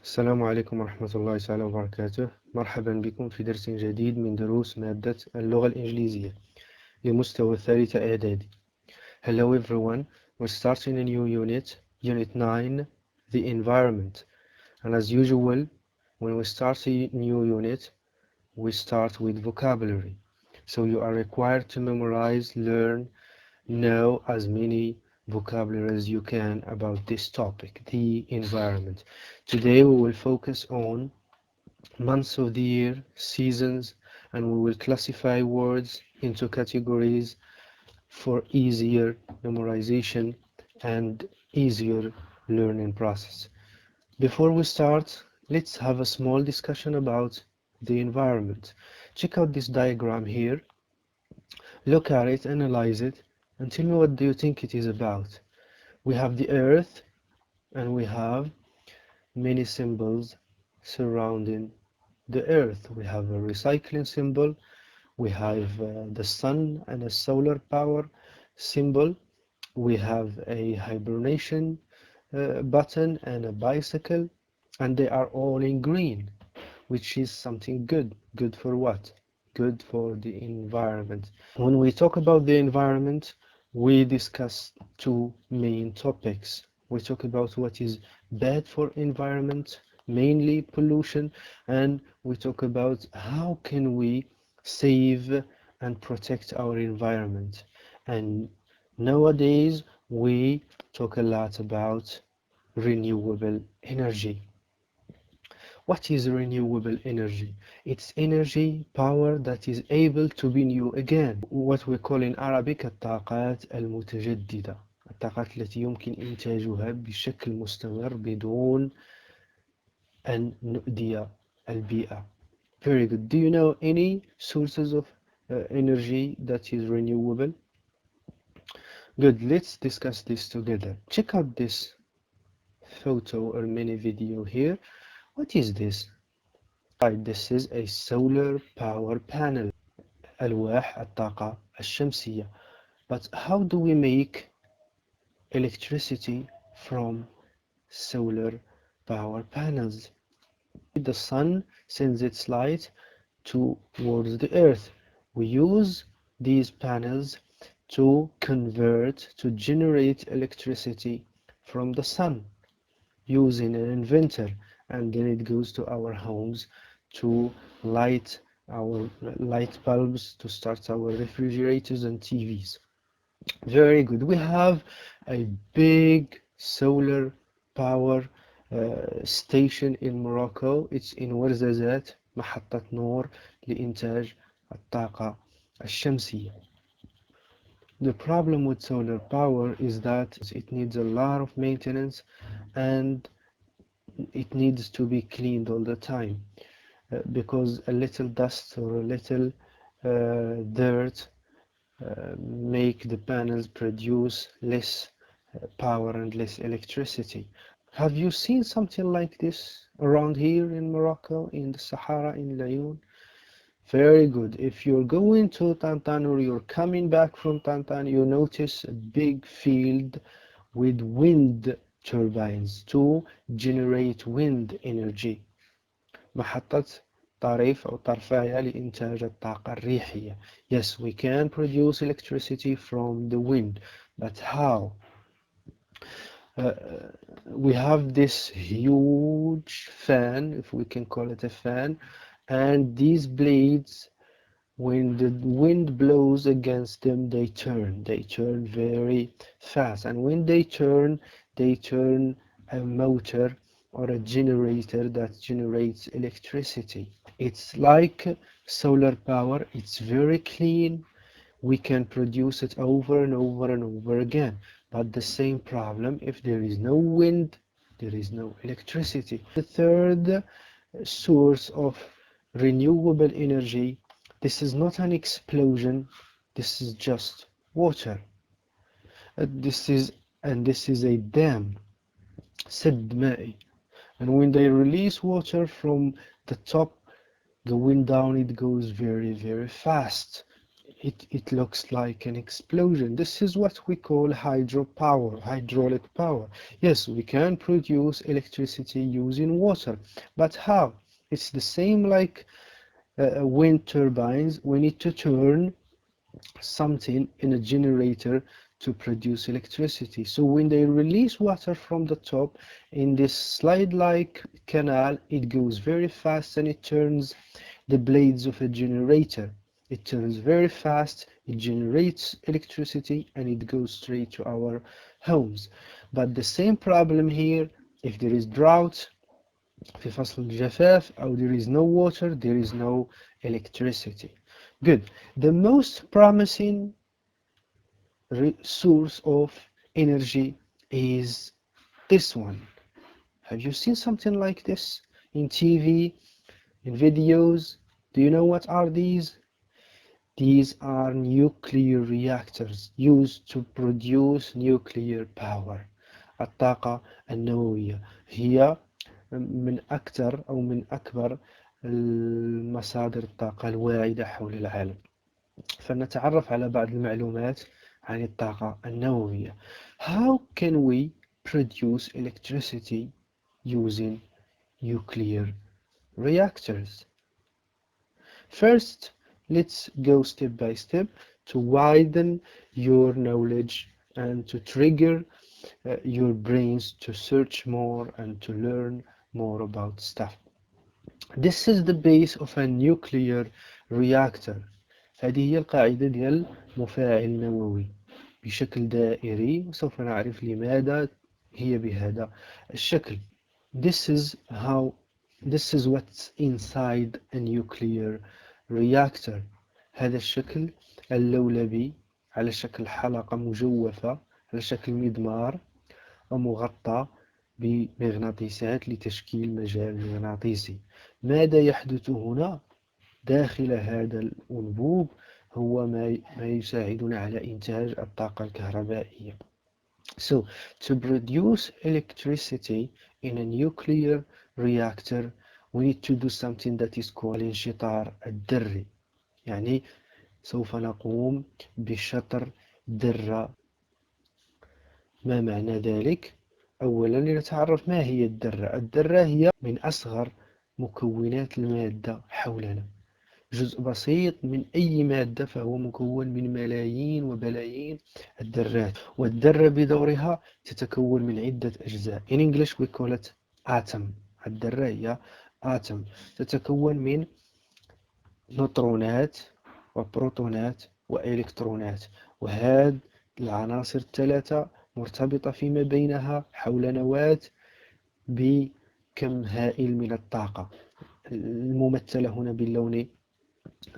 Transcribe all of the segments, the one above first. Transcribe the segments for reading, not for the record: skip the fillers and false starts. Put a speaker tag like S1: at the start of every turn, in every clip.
S1: السلام عليكم ورحمة الله تعالى وبركاته. مرحبا بكم في درس جديد من دروس مادة اللغة الإنجليزية لمستوى الثالثة اعدادي. Hello everyone, we're starting a new unit, Unit 9, the environment. And as usual, when we start a new unit, we start with vocabulary. So you are required to memorize, learn, know as many vocabulary as you can about this topic, the environment. Today we will focus on months of the year, seasons, and we will classify words into categories for easier memorization and easier learning process. Before we start, let's have a small discussion about the environment. Check out this diagram here. Look at it, analyze it, and tell me what do you think it is about. We have the earth and we have many symbols surrounding the earth. We have a recycling symbol, we have the sun and a solar power symbol, we have a hibernation button and a bicycle, and they are all in green, which is something good. Good for what? Good for the environment. When we talk about the environment, we discuss two main topics. We talk about what is bad for environment, mainly pollution, and we talk about how can we save and protect our environment. And nowadays we talk a lot about renewable energy. What is renewable energy? It's energy power that is able to be new again. What we call in Arabic الطاقات المتجددة. الطاقات التي يمكن إنتاجها بشكل مستمر بدون أن نؤذي البيئة. Very good. Do you know any sources of energy that is renewable? Good. Let's discuss this together. Check out this photo or mini video here. What is this? Right, this is a solar power panel. ألواح الطاقة الشمسية. But how do we make electricity from solar power panels? The sun sends its light towards the earth. We use these panels to generate electricity from the sun using an inverter, and then it goes to our homes to light our light bulbs, to start our refrigerators and TVs. Very good. We have a big solar power station in Morocco. It's in ورزازات, محطة نور لإنتاج الطاقة الشمسية. The problem with solar power is that it needs a lot of maintenance and it needs to be cleaned all the time because a little dust or a little dirt make the panels produce less power and less electricity. Have you seen something like this around here in Morocco, in the Sahara, in العيون? Very good. If you're going to Tantan or you're coming back from Tantan, you notice a big field with wind turbines to generate wind energy. محطة طريف أو طرفاية لإنتاج الطاقة الريحية. Yes, we can produce electricity from the wind, but how? We have this huge fan, if we can call it a fan, and these blades, when the wind blows against them, they turn very fast, and when they turn a motor or a generator that generates electricity. It's like solar power. It's very clean. We can produce it over and over and over again, but the same problem: if there is no wind, there is no electricity. The third source of renewable energy, this is not an explosion, this is just water. This is a dam, سد مائي, and when they release water from the top, going down, it goes very fast it looks like an explosion. This is what we call hydropower, hydraulic power. Yes, we can produce electricity using water, but how? It's the same like wind turbines. We need to turn something in a generator to produce electricity. So when they release water from the top in this slide-like canal, it goes very fast and it turns the blades of a generator. It turns very fast, it generates electricity, and it goes straight to our homes. But the same problem here, if there is drought, في فصل الجفاف, or there is no water, there is no electricity. Good. The most promising source of energy is this one. Have you seen something like this in TV, in videos? Do you know what are these? These are nuclear reactors used to produce nuclear power. الطاقة النووية هي من أكثر أو من أكبر المصادر الطاقة الواعدة حول العالم. فنتعرف على بعض المعلومات عن الطاقة النووية. How can we produce electricity using nuclear reactors? First, let's go step by step to widen your knowledge and to trigger your brains to search more and to learn more about stuff. This is the base of a nuclear reactor. هذه هي القاعدة ديال مفاعل نووي بشكل دائري، وسوف نعرف لماذا هي بهذا الشكل. This is what's inside a nuclear reactor. هذا الشكل اللولبي على شكل حلقة مجوفة على شكل مضمار ومغطى بمغناطيسات لتشكيل مجال مغناطيسي. ماذا يحدث هنا داخل هذا الأنبوب؟ هو ما يساعدنا على إنتاج الطاقة الكهربائية. So, to produce electricity in a nuclear reactor, we need to do something that is called الانشطار الذري. يعني سوف نقوم بشطر ذرة. ما معنى ذلك؟ أولا لنتعرف ما هي الذرة. الذرة هي من أصغر مكونات المادة حولنا، جزء بسيط من أي مادة، فهو مكون من ملايين وبلايين الذرات، والذرة بدورها تتكون من عدة أجزاء. In English we call it atom. الذرة هي atom، تتكون من نيوترونات وبروتونات وإلكترونات، وهذه العناصر الثلاثة مرتبطة فيما بينها حول نواة بكم هائل من الطاقة الممثلة هنا باللون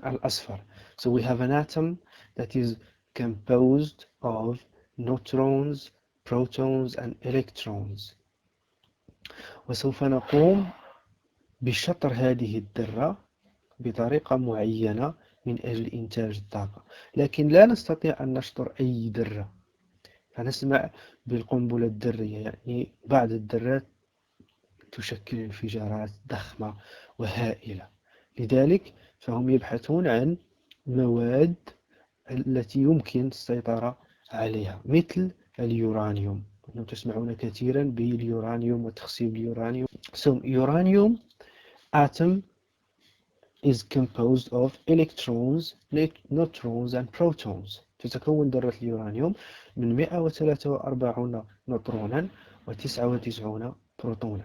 S1: الأصفر. So we have an atom that is composed of neutrons, protons and electrons. وسوف نقوم بشطر هذه الذرة بطريقة معينة من أجل إنتاج الطاقة، لكن لا نستطيع أن نشطر أي ذرة. فنسمع بالقنبلة الذرية، يعني بعض الذرات تشكل انفجارات ضخمة وهائلة. لذلك فهم يبحثون عن مواد التي يمكن السيطرة عليها، مثل اليورانيوم. تسمعون كثيرا باليورانيوم وتخصيب اليورانيوم. So uranium atom is composed of electrons, neutrons and protons. تتكون ذرة اليورانيوم من 143 نيوترونا و99 بروتونا.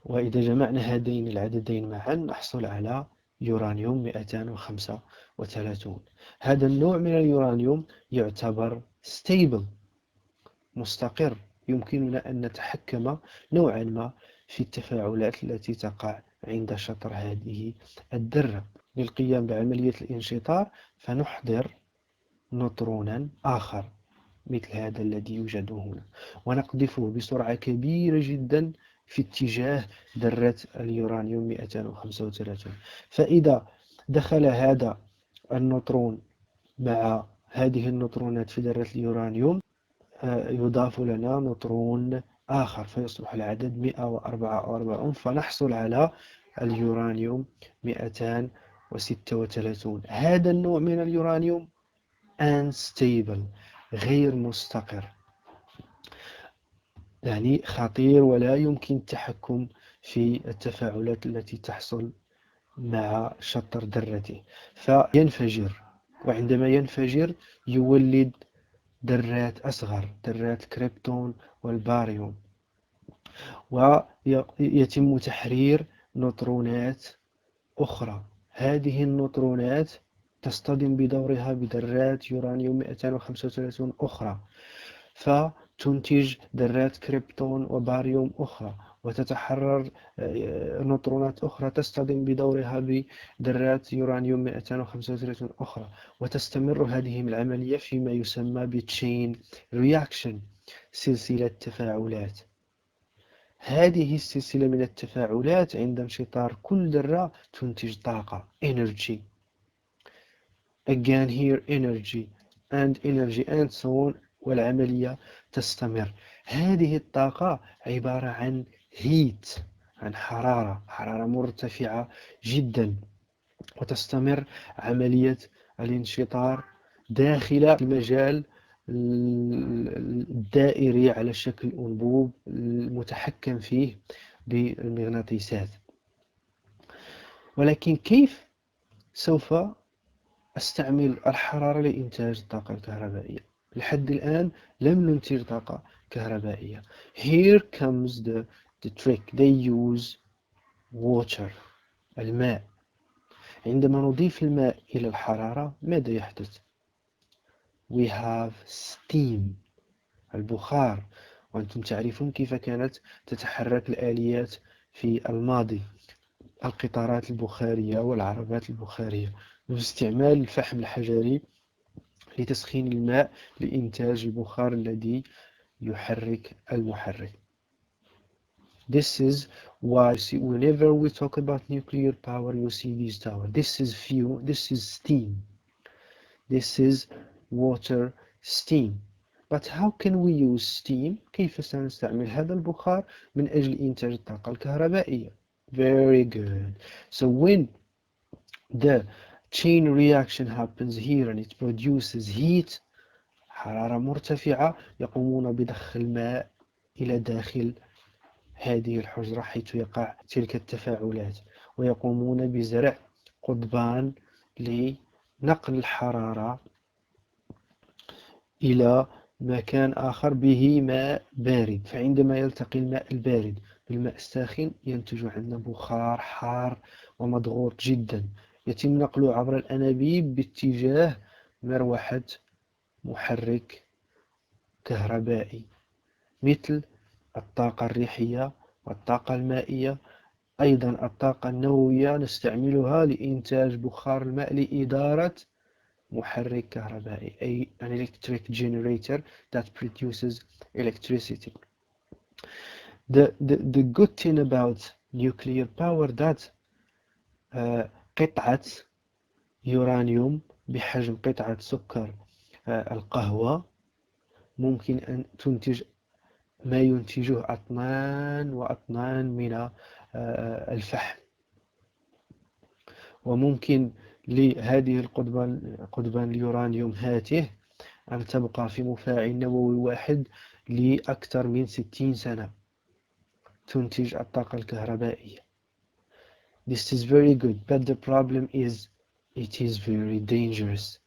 S1: وإذا جمعنا هذين العددين معا نحصل على يورانيوم 235. هذا النوع من اليورانيوم يعتبر stable، مستقر. يمكننا أن نتحكم نوعا ما في التفاعلات التي تقع عند شطر هذه الذرة. للقيام بعملية الانشطار فنحضر نيوترونا آخر مثل هذا الذي يوجد هنا، ونقذفه بسرعة كبيرة جدا في اتجاه ذرة اليورانيوم 235. فإذا دخل هذا النيوترون مع هذه النيوترونات في ذرة اليورانيوم يضاف لنا نيوترون آخر فيصبح العدد 144، فنحصل على اليورانيوم 235. و36. هذا النوع من اليورانيوم unstable، غير مستقر، يعني خطير ولا يمكن التحكم في التفاعلات التي تحصل مع شطر ذرته، فينفجر، وعندما ينفجر يولد ذرات أصغر، ذرات كريبتون والباريوم، ويتم تحرير نوترونات أخرى. هذه النوترونات تصطدم بدورها بذرات يورانيوم 235 أخرى، فتنتج ذرات كريبتون وباريوم أخرى، وتتحرر نوترونات أخرى تصطدم بدورها بذرات يورانيوم 235 أخرى، وتستمر هذه العملية فيما يسمى بالتشين رياكشن، سلسلة تفاعلات. هذه السلسلة من التفاعلات عند انشطار كل ذرة تنتج طاقة energy. Again here energy and so on، والعملية تستمر. هذه الطاقة عبارة عن heat، عن حرارة مرتفعة جدا، وتستمر عملية الانشطار داخل المجال الدائري على شكل أنبوب المتحكم فيه بالمغناطيسات. ولكن كيف سوف أستعمل الحرارة لإنتاج الطاقة الكهربائية؟ لحد الآن لم ننتج طاقة كهربائية. Here comes the trick. They use water، الماء. عندما نضيف الماء إلى الحرارة ماذا يحدث؟ We have steam، البخار. وأنتم تعرفون كيف كانت تتحرك الآليات في الماضي، القطارات البخارية والعربات البخارية، باستعمال الفحم الحجري لتسخين الماء لإنتاج البخار الذي يحرك المحرك. This is why whenever we talk about nuclear power you see these towers. This is fuel, this is steam, this is water, steam. But how can we use steam? كيف سنستعمل هذا البخار من أجل إنتاج الطاقة الكهربائية؟ Very good. So when the chain reaction happens here and it produces heat، حرارة مرتفعة، يقومون بضخ الماء إلى داخل هذه الحجرة حيث يقع تلك التفاعلات، ويقومون بزرع قضبان لنقل الحرارة إلى مكان آخر به ماء بارد. فعندما يلتقي الماء البارد بالماء الساخن ينتج عندنا بخار حار ومضغوط جدا، يتم نقله عبر الأنابيب باتجاه مروحة محرك كهربائي، مثل الطاقة الريحية والطاقة المائية. أيضا الطاقة النووية نستعملها لإنتاج بخار الماء لإدارة محرك كهربائي، أي an electric generator that produces electricity. The good thing about nuclear power that قطعة يورانيوم بحجم قطعة سكر القهوة ممكن أن تنتج ما ينتجه أطنان وأطنان من الفحم، وممكن لهذه القضبان اليورانيوم هاته أن تبقى في مفاعل نووي واحد لأكثر من 60 سنة تنتج الطاقة الكهربائية. This is very good, but the problem is it is very dangerous.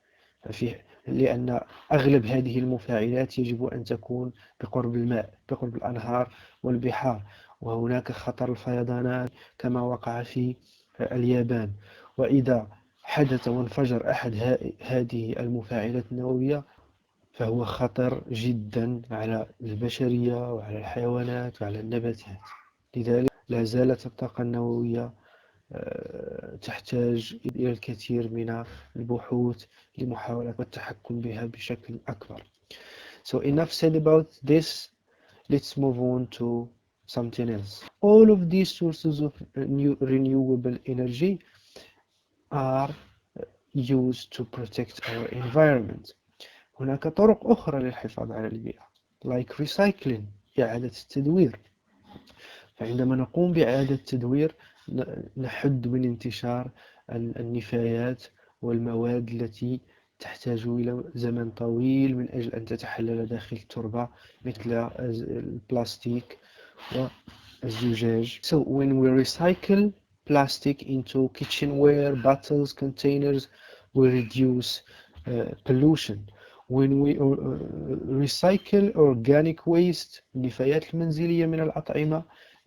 S1: لأن أغلب هذه المفاعلات يجب أن تكون بقرب الماء، بقرب الأنهار والبحار، وهناك خطر الفيضانات كما وقع في اليابان. وإذا حدث وانفجر أحد هذه المفاعلات النووية فهو خطر جدا على البشرية وعلى الحيوانات وعلى النباتات. لذلك لا زالت الطاقة النووية تحتاج إلى الكثير من البحوث لمحاولة التحكم بها بشكل أكبر. So enough said about this. Let's move on to something else. All of these sources of renewable energy are used to protect our environment. هناك طرق أخرى للحفاظ على البيئة like recycling، إعادة التدوير. فعندما نقوم بإعادة تدوير نحد من انتشار النفايات والمواد التي تحتاج إلى زمن طويل من أجل أن تتحلل داخل التربة مثل البلاستيك والزجاج. So when we recycle plastic into kitchenware, bottles, containers, we reduce pollution. When we recycle organic waste, النفايات المنزلية من الأطعمة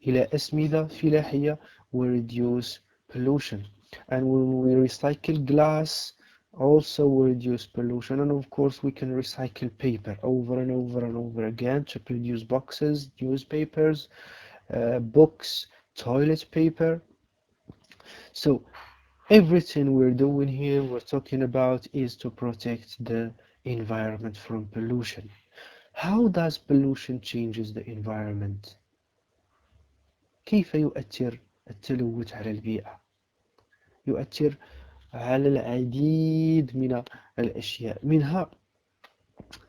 S1: إلى أسمدة فلاحية, we reduce pollution. And when we recycle glass, also we reduce pollution. And of course we can recycle paper over and over and over again to produce boxes, newspapers, books, toilet paper. So everything we're doing here, we're talking about, is to protect the environment from pollution. How does pollution changes the environment? كيف يؤثر التلوث على البيئة؟ يؤثر على العديد من الأشياء، منها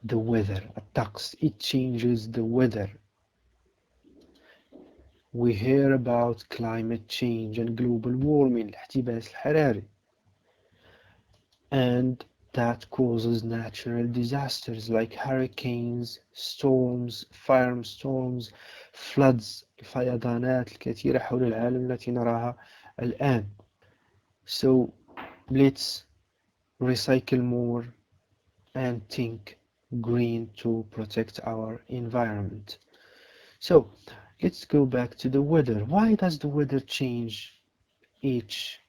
S1: the weather, الطقس. It changes the weather. We hear about climate change and global warming, الاحتباس الحراري. And that causes natural disasters like hurricanes, storms, firestorms, floods, الفيضانات الكثيرة حول العالم التي نراها الآن. So let's recycle more and think green to protect our environment. So let's go back to the weather. Why does the weather change each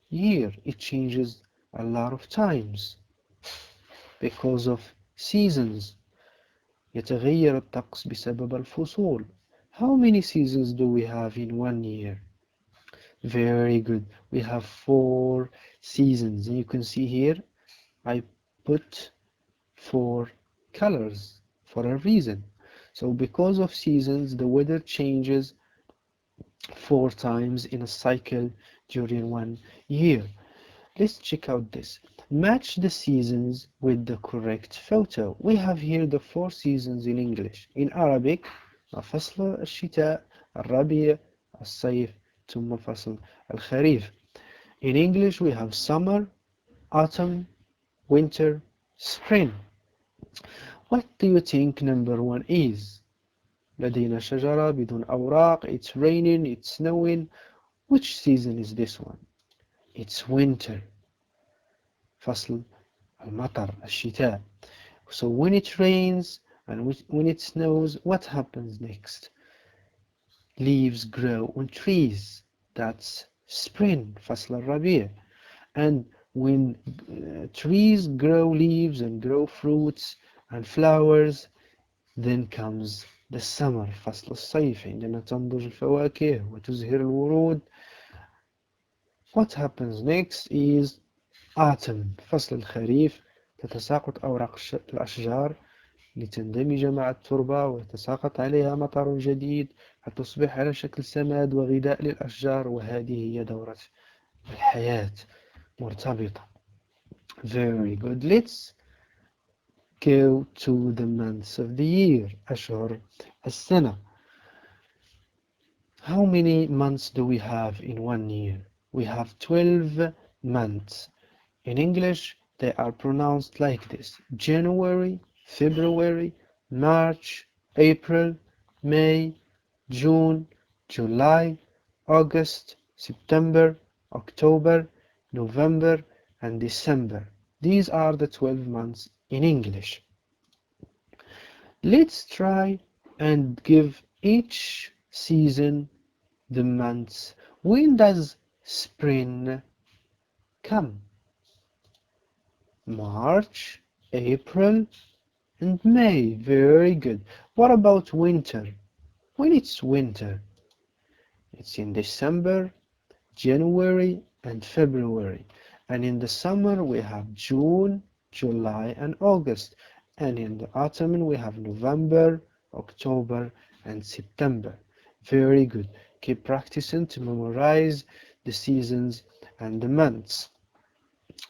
S1: year? It changes a lot of times because of seasons. يتغير الطقس بسبب الفصول. How many seasons do we have in one year? Very good. We have 4 seasons. And you can see here I put 4 colors for a reason. So because of seasons, the weather changes 4 times in a cycle during one year. Let's check out this. Match the seasons with the correct photo. We have here the 4 seasons in English. In Arabic, فصل الشتاء, الربيع, الصيف, ثم فصل الخريف. In English, we have summer, autumn, winter, spring. What do you think number 1 is? لدينا شجرة بدون أوراق. It's raining, it's snowing. Which season is this one? It's winter. فصل المطر, الشتاء. So when it rains and when it snows, what happens next? Leaves grow on trees. That's spring, فصل الربيع. And when trees grow leaves and grow fruits and flowers, then comes the summer, فصل الصيف, عندما تنضج الفواكه وتزهر الورود. What happens next is autumn, فصل الخريف. تتساقط أوراق الأشجار لتندمج مع التربة ويتساقط عليها مطر جديد فتصبح على شكل سماد وغذاء للأشجار. وهذه هي دورة الحياة مرتبطة. Very good. Let's go to the months of the year. أشهر السنة. How many months do we have in one year? We have 12 months. In English, they are pronounced like this: January, February, March, April, May, June, July, August, September, October, November, and December. These are the 12 months in English. Let's try and give each season the months. When does spring come? March, April, and May. Very good. What about winter? When it's winter, it's in December, January, and February. And in the summer, we have June, July, and August. And in the autumn, we have November, October, and September. Very good. Keep practicing to memorize the seasons and the months.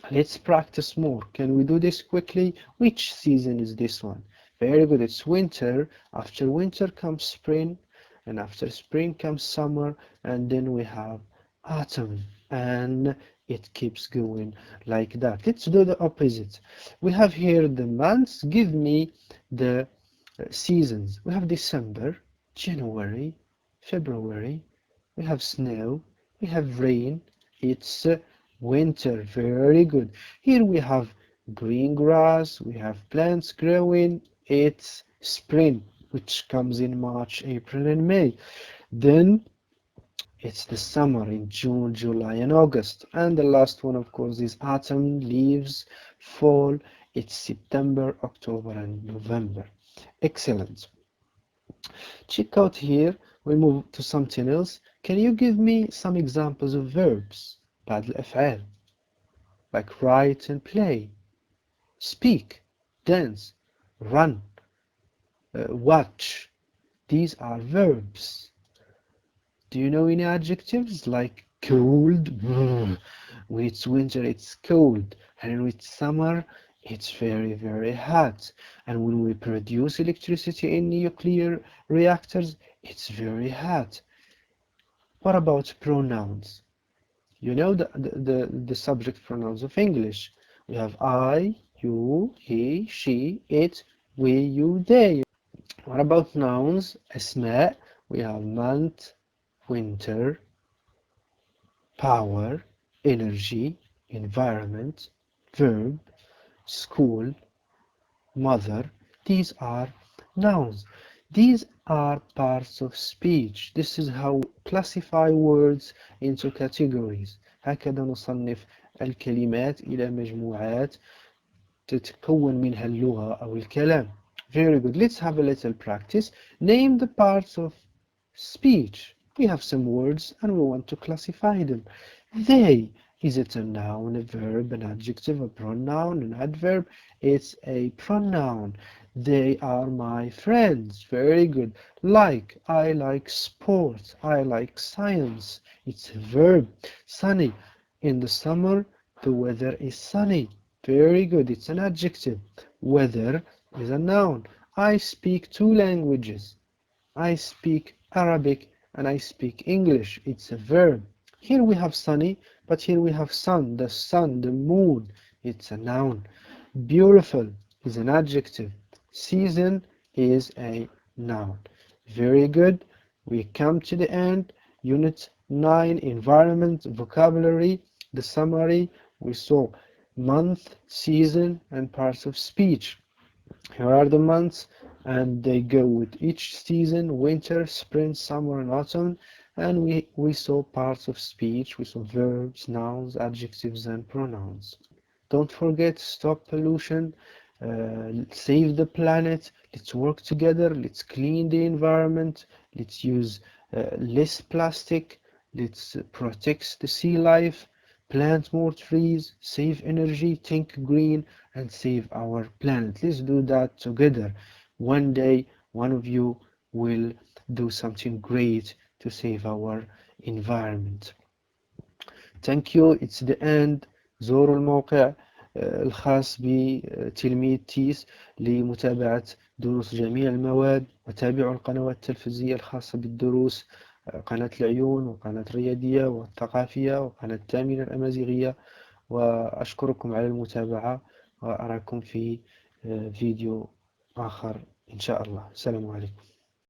S1: Let's practice more. Can we do this quickly? Which season is this one? Very good. It's winter. After winter comes spring. and after spring comes summer, and then we have autumn, and it keeps going like that. Let's do the opposite. We have here the months. Give me the seasons. We have December, January, February. We have snow, we have rain. It's winter. Very good. Here we have green grass, we have plants growing. It's spring, which comes in March, April, and May. Then it's the summer in June, July, and August. And the last one, of course, is autumn, leaves, fall. It's September, October, and November. Excellent. Check out here. We move to something else. Can you give me some examples of verbs بعد الأفعال, like write and play, speak, dance, run, watch? These are verbs. Do you know any adjectives like cold? When it's winter, it's cold, and when it's summer, it's very, very hot. And when we produce electricity in nuclear reactors, it's very hot. What about pronouns? You know the subject pronouns of English. We have I, you, he, she, it, we, you, they. What about nouns? أسماء. We have month, winter, power, energy, environment, verb, school, mother. These are nouns. These are parts of speech. This is how we classify words into categories. هكذا نصنف الكلمات إلى مجموعات تتكون منها اللغة أو الكلام. Very good. Let's have a little practice. Name the parts of speech. We have some words and we want to classify them. They. Is it a noun, a verb, an adjective, a pronoun, an adverb? It's a pronoun. They are my friends. Very good. Like. I like sport. I like science. It's a verb. Sunny. In the summer, the weather is sunny. Very good. It's an adjective. Weather is a noun. I speak 2 languages. I speak Arabic and I speak English. It's a verb. Here we have sunny, but here we have sun, the moon. It's a noun. Beautiful is an adjective. Season is a noun. Very good. We come to the end. Unit 9, environment, vocabulary. The summary, we saw month, season, and parts of speech. Here are the months, and they go with each season: winter, spring, summer, and autumn. And we saw parts of speech. We saw verbs, nouns, adjectives, and pronouns. Don't forget, stop pollution, save the planet. Let's work together. Let's clean the environment. Let's use less plastic. Let's protect the sea life. Plant more trees, save energy, think green, and save our planet. Let's do that together. One day, one of you will do something great to save our environment. Thank you. It's the end. زوروا الموقع الخاص بتلميذ تيس لمتابعة دروس جميع المواد، وتابعوا القنوات التلفزيونية الخاصة بالدروس، قناة العيون وقناة الرياضية والثقافية وقناة الثامنة الأمازيغية. وأشكركم على المتابعة، وأراكم في فيديو آخر إن شاء الله. السلام عليكم.